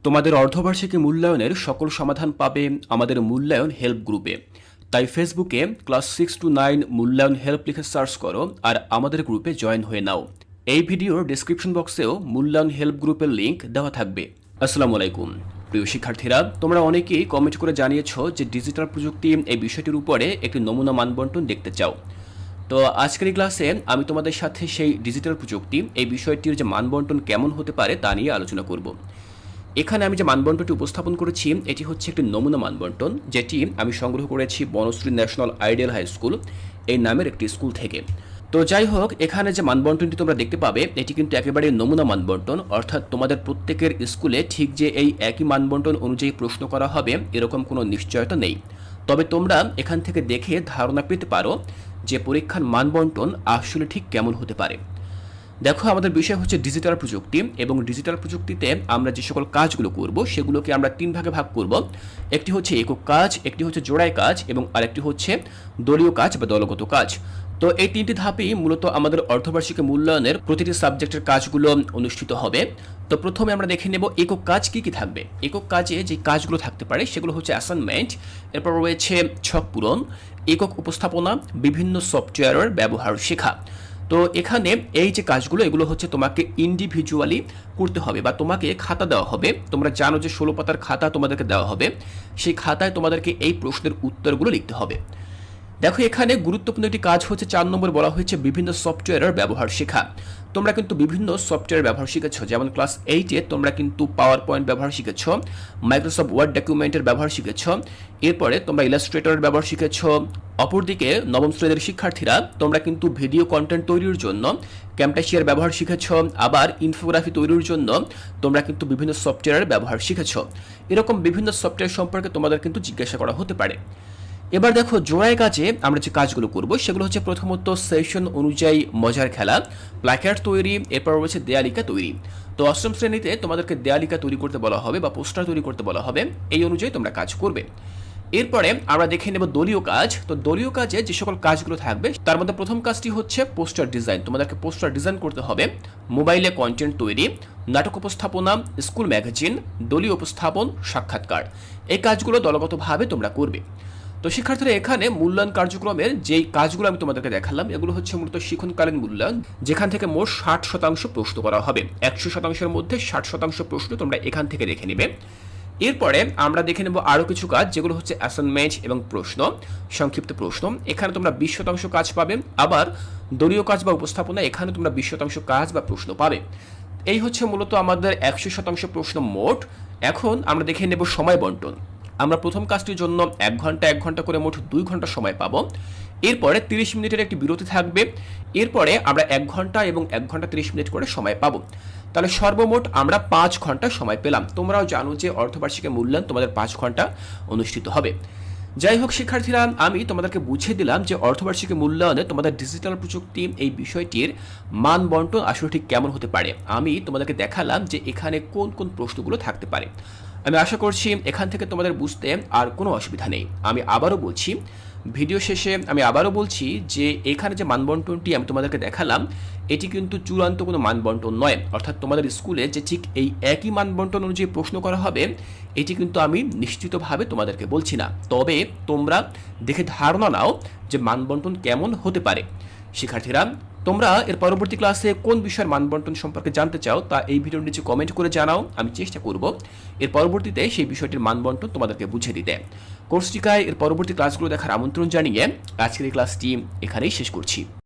তোমাদের অর্ধবার্ষিকী মূল্যায়নের সকল সমাধান পাবে আমাদের মূল্যায়ন হেল্প গ্রুপে। তাই ফেসবুকে ক্লাস 6 to 9 মূল্যায়ন হেল্প লিখে সার্চ করো আর আমাদের গ্রুপে জয়েন হয়ে নাও। এই ভিডিওর ডেসক্রিপশন বক্সেও মূল্যায়ন হেল্প গ্রুপের লিংক দেওয়া থাকবে। আসসালামু আলাইকুম প্রিয় শিক্ষার্থীরা, তোমরা অনেকেই কমেন্ট করে জানিয়েছো যে ডিজিটাল প্রযুক্তি এই বিষয়টির উপরে একটি নমুনা মানবন্টন দেখতে চাও। তো আজকের এই ক্লাসে আমি তোমাদের সাথে সেই ডিজিটাল প্রযুক্তি এই বিষয়টির যে মানবন্টন কেমন হতে পারে তা নিয়ে আলোচনা করব। এখানে আমি যে মানবন্টনটি উপস্থাপন করেছি এটি হচ্ছে একটি নমুনা মানবন্টন, যেটি আমি সংগ্রহ করেছি Banashree national ideal high school এই নামের একটি স্কুল থেকে। তো যাই হোক, এখানে যে মানবন্টনটি তোমরা দেখতে পাবে এটি কিন্তু একেবারে নমুনা মানবন্টন, অর্থাৎ তোমাদের প্রত্যেকের স্কুলে ঠিক যে এই একই মানবন্টন অনুযায়ী প্রশ্ন করা হবে এরকম কোনো নিশ্চয়তা নেই। তবে তোমরা এখান থেকে দেখে ধারণা পেতে পারো যে পরীক্ষার মানবন্টন আসলে ঠিক কেমন হতে পারে। দেখো, আমাদের বিষয় হচ্ছে ডিজিটাল প্রযুক্তি এবং ডিজিটাল প্রযুক্তিতে আমরা যে সকল কাজগুলো করব সেগুলোকে আমরা তিন ভাগে ভাগ করব। একটি হচ্ছে একক কাজ, একটি হচ্ছে জোড়াই কাজ এবং আরেকটি হচ্ছে দলীয় কাজ বা দলগত কাজ। তো এই তিনটি ধাপেই মূলত আমাদের অর্ধবার্ষিকী মূল্যায়নের প্রতিটি সাবজেক্টের কাজগুলো অনুষ্ঠিত হবে। তো প্রথমে আমরা দেখে নেব একক কাজ কি কি থাকবে। একক কাজে যে কাজগুলো থাকতে পারে সেগুলো হচ্ছে অ্যাসাইনমেন্ট, এরপর রয়েছে ছক পূরণ, একক উপস্থাপনা, বিভিন্ন সফটওয়্যারের ব্যবহার শেখা। তো এখানে এই যে কাজগুলো এগুলো হচ্ছে তোমাকে ইন্ডিভিজুয়ালি করতে হবে বা তোমাকে খাতা দেওয়া হবে। তোমরা জানো যে 16 পাতার খাতা তোমাদেরকে দেওয়া হবে, সেই খাতায় তোমাদেরকে এই প্রশ্নের উত্তরগুলো লিখতে হবে। দেখো, এখানে গুরুত্বপূর্ণ একটি কাজ হচ্ছে 4 নম্বর বলা হয়েছে বিভিন্ন সফটওয়্যারের ব্যবহার শেখা। তোমরা কিন্তু বিভিন্ন সফটওয়্যার ব্যবহার শিখেছো, যেমন ক্লাস 8-এ তোমরা কিন্তু পাওয়ার পয়েন্ট ব্যবহার শিখেছো, মাইক্রোসফট ওয়ার্ড ডকুমেন্টের ব্যবহার শিখেছো, এরপরে তোমরা ইলাস্ট্রেটরের ব্যবহার শিখেছো। অপরদিকে নবম শ্রেণীর শিক্ষার্থীরা তোমরা কিন্তু ভিডিও কন্টেন্ট তৈরির জন্য ক্যামটাশিয়ার ব্যবহার শিখেছো, আবার ইনফোগ্রাফি তৈরির জন্য তোমরা কিন্তু বিভিন্ন সফটওয়্যারের ব্যবহার শিখেছো। এরকম বিভিন্ন সফটওয়্যার সম্পর্কে তোমাদের কিন্তু জিজ্ঞাসা করা হতে পারে। এবার দেখো, জোড়াই কাজে আমরা যে কাজগুলো করব সেগুলো হচ্ছে প্রথমত সেশন অনুযায়ী মজার খেলা, প্ল্যাকার্ড তৈরি, এরপর রয়েছে দেয়ালিকা তৈরি। তো অষ্টম শ্রেণীতে তোমাদেরকে দেয়ালিকা তৈরি করতে বলা হবে বা পোস্টার তৈরি করতে বলা হবে, এই অনুযায়ী তোমরা কাজ করবে। এরপরে আমরা দেখে নেব দলীয় কাজ। তো দলীয় কাজে যে সকল কাজগুলো থাকবে তার মধ্যে প্রথম কাজটি হচ্ছে পোস্টার ডিজাইন। তোমাদেরকে পোস্টার ডিজাইন করতে হবে, মোবাইলে কন্টেন্ট তৈরি, নাটক উপস্থাপনা, স্কুল ম্যাগাজিন, দলীয় উপস্থাপন, সাক্ষাৎকার। এই কাজগুলো দলগতভাবে তোমরা করবে। তো শিক্ষার্থীরা, এখানে মূল্যায়ন কার্যক্রমের যেই কাজগুলো আমি তোমাদেরকে দেখালাম এগুলো হচ্ছে মূলত শিক্ষণকালীন মূল্যায়ন, যেখান থেকে মোট 60% প্রশ্ন করা হবে। 100%-এর মধ্যে 60% প্রশ্ন তোমরা এখান থেকে দেখে নেবে। এরপরে আমরা দেখে নেব আরও কিছু কাজ, যেগুলো হচ্ছে অ্যাসাইনমেন্ট এবং প্রশ্ন, সংক্ষিপ্ত প্রশ্ন। এখানে তোমরা 20% কাজ পাবে। আবার দলীয় কাজ বা উপস্থাপনা, এখানে তোমরা 20% কাজ বা প্রশ্ন পাবে। এই হচ্ছে মূলত আমাদের 100% প্রশ্ন মোট। এখন আমরা দেখে নেব সময় বন্টন। আমরা প্রথম কাজটির জন্য 1 ঘন্টা 1 ঘন্টা করে মোট 2 ঘন্টা সময় পাবো। এরপরে 30 মিনিটের একটি বিরতি থাকবে। এরপরে আমরা 1 ঘন্টা এবং 1 ঘন্টা 30 মিনিট করে সময় পাবো। তাহলে সর্বমোট আমরা 5 ঘন্টা সময় পেলাম। তোমরাও জানো যে অর্ধবার্ষিকী মূল্যায়ন তোমাদের 5 ঘন্টা অনুষ্ঠিত হবে। যাই হোক শিক্ষার্থীরা, আমি তোমাদেরকে বুঝিয়ে দিলাম যে অর্ধবার্ষিকী মূল্যায়নে তোমাদের ডিজিটাল প্রযুক্তি এই বিষয়টির মান বন্টন আসলে ঠিক কেমন হতে পারে। আমি তোমাদেরকে দেখালাম যে এখানে কোন কোন প্রশ্নগুলো থাকতে পারে। আমি আশা করছি এখান থেকে তোমাদের বুঝতে আর কোনো অসুবিধা নেই। আমি আবারও বলছি, ভিডিও শেষে আমি আবারও বলছি যে এখানে যে মানবন্টনটি আমি তোমাদেরকে দেখালাম এটি কিন্তু চূড়ান্ত কোনো মানবন্টন নয়, অর্থাৎ তোমাদের স্কুলে যে ঠিক এই একই মানবন্টন অনুযায়ী প্রশ্ন করা হবে এটি কিন্তু আমি নিশ্চিতভাবে তোমাদেরকে বলছি না। তবে তোমরা দেখে ধারণা নাও যে মানবন্টন কেমন হতে পারে। শিক্ষার্থীরা, তোমরা এর পরবর্তী ক্লাসে কোন বিষয়ের মানবন্টন সম্পর্কে জানতে চাও তা এই ভিডিওর নিচে কমেন্ট করে জানাও। আমি চেষ্টা করব এর পরবর্তীতে সেই বিষয়টির মানবন্টন তোমাদেরকে বুঝিয়ে দিতে। কোর্সটিকায় এর পরবর্তী ক্লাসগুলো দেখার আমন্ত্রণ জানিয়ে আজকের এই ক্লাসটি এখানেই শেষ করছি।